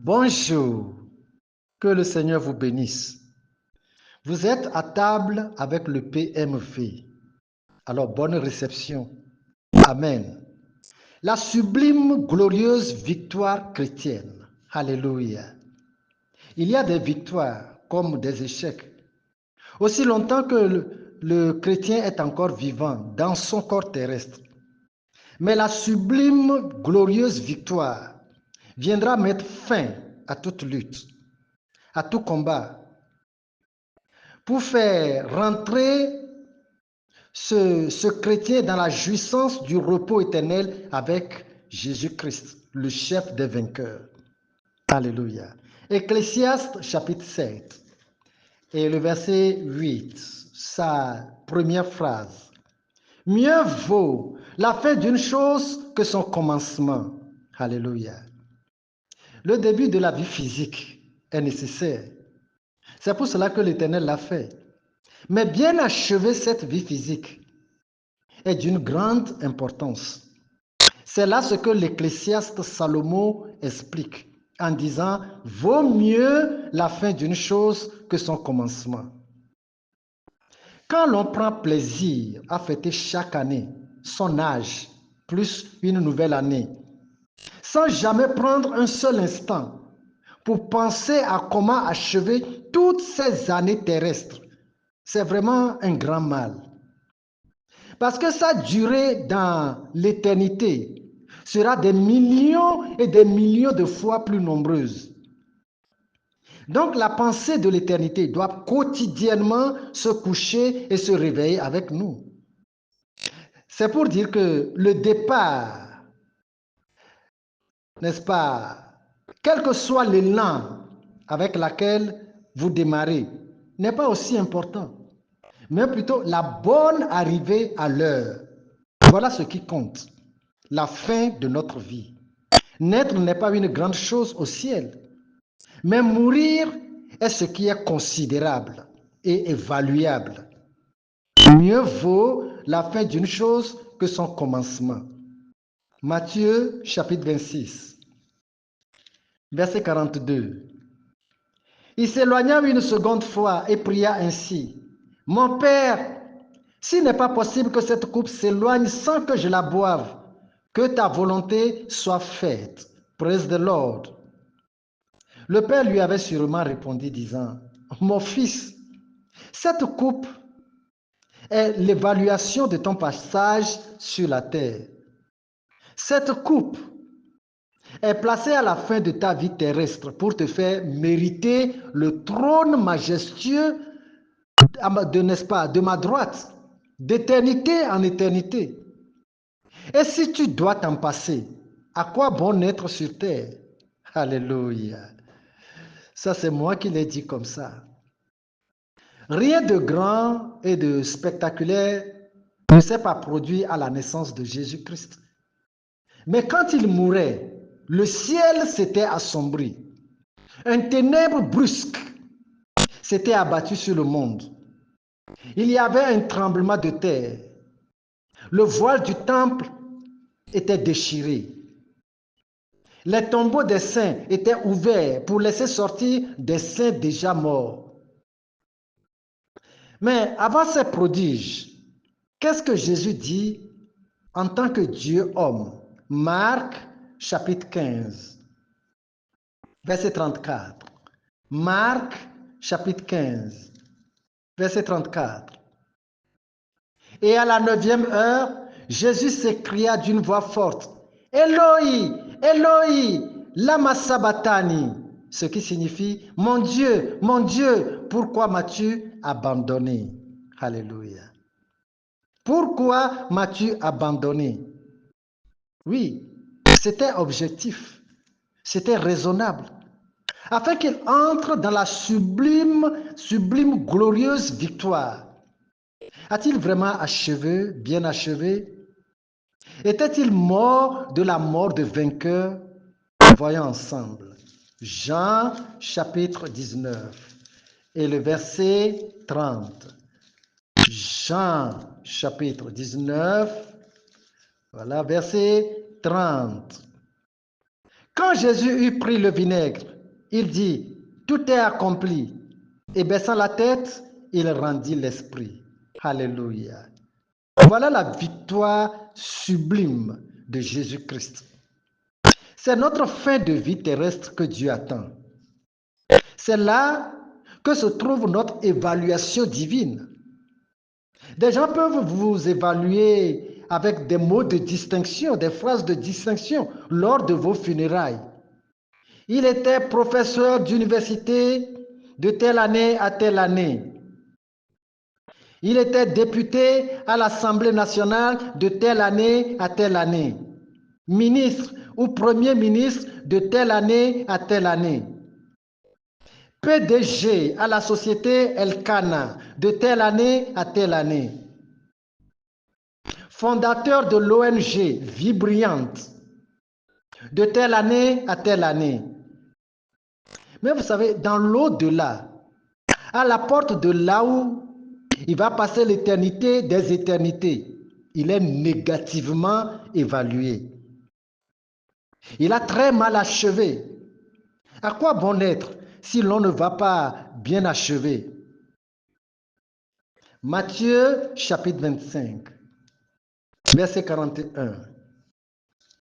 Bonjour, que le Seigneur vous bénisse. Vous êtes à table avec le PMV. Alors, bonne réception. Amen. La sublime, glorieuse victoire chrétienne. Alléluia. Il y a des victoires comme des échecs. Aussi longtemps que le chrétien est encore vivant dans son corps terrestre. Mais la sublime, glorieuse victoire viendra mettre fin à toute lutte, à tout combat, pour faire rentrer ce chrétien dans la jouissance du repos éternel avec Jésus-Christ, le chef des vainqueurs. Alléluia. Ecclésiaste chapitre 7 et le verset 8, sa première phrase. Mieux vaut la fin d'une chose que son commencement. Alléluia. Le début de la vie physique est nécessaire. C'est pour cela que l'Éternel l'a fait. Mais bien achever cette vie physique est d'une grande importance. C'est là ce que l'Ecclésiaste Salomon explique en disant « Vaut mieux la fin d'une chose que son commencement ». Quand l'on prend plaisir à fêter chaque année son âge plus une nouvelle année, sans jamais prendre un seul instant pour penser à comment achever toutes ces années terrestres, c'est vraiment un grand mal. Parce que sa durée dans l'éternité sera des millions et des millions de fois plus nombreuse. Donc la pensée de l'éternité doit quotidiennement se coucher et se réveiller avec nous. C'est pour dire que le départ, n'est-ce pas, quel que soit l'élan avec lequel vous démarrez, n'est pas aussi important, mais plutôt la bonne arrivée à l'heure. Voilà ce qui compte, la fin de notre vie. Naître n'est pas une grande chose au ciel, mais mourir est ce qui est considérable et évaluable. Mieux vaut la fin d'une chose que son commencement. Matthieu chapitre 26, verset 42. Il s'éloigna une seconde fois et pria ainsi. Mon Père, s'il n'est pas possible que cette coupe s'éloigne sans que je la boive, que ta volonté soit faite. Praise the Lord. Le Père lui avait sûrement répondu disant, mon fils, cette coupe est l'évaluation de ton passage sur la terre. Cette coupe est placée à la fin de ta vie terrestre pour te faire mériter le trône majestueux n'est-ce pas, de ma droite, d'éternité en éternité. Et si tu dois t'en passer, à quoi bon être sur terre? Alléluia. Ça, c'est moi qui l'ai dit comme ça. Rien de grand et de spectaculaire ne s'est pas produit à la naissance de Jésus-Christ. Mais quand il mourait, le ciel s'était assombri. Un ténèbre brusque s'était abattu sur le monde. Il y avait un tremblement de terre. Le voile du temple était déchiré. Les tombeaux des saints étaient ouverts pour laisser sortir des saints déjà morts. Mais avant ces prodiges, qu'est-ce que Jésus dit en tant que Dieu homme? Marc chapitre 15, verset 34. Marc chapitre 15, verset 34. Et à la 9e heure, Jésus s'écria d'une voix forte, Eloi, Eloi, lama sabachthani, ce qui signifie, mon Dieu, pourquoi m'as-tu abandonné? Alléluia. Pourquoi m'as-tu abandonné? Oui, c'était objectif, c'était raisonnable, afin qu'il entre dans la sublime, glorieuse victoire. A-t-il vraiment achevé, bien achevé? Était-il mort de la mort de vainqueur? Voyons ensemble. Jean chapitre 19 et le verset 30. Jean chapitre 19, voilà, verset 30. Quand Jésus eut pris le vinaigre, il dit, tout est accompli. Et baissant la tête, il rendit l'esprit. Alléluia. Voilà la victoire sublime de Jésus-Christ. C'est notre fin de vie terrestre que Dieu attend. C'est là que se trouve notre évaluation divine. Des gens peuvent vous évaluer avec des mots de distinction, des phrases de distinction lors de vos funérailles. Il était professeur d'université de telle année à telle année. Il était député à l'Assemblée nationale de telle année à telle année. Ministre ou premier ministre de telle année à telle année. PDG à la société Elkana de telle année à telle année. Fondateur de l'ONG Vie Brillante de telle année à telle année. Mais vous savez, dans l'au-delà, à la porte de là où il va passer l'éternité des éternités, il est négativement évalué. Il a très mal achevé. À quoi bon être si l'on ne va pas bien achever? Matthieu chapitre 25, verset 41.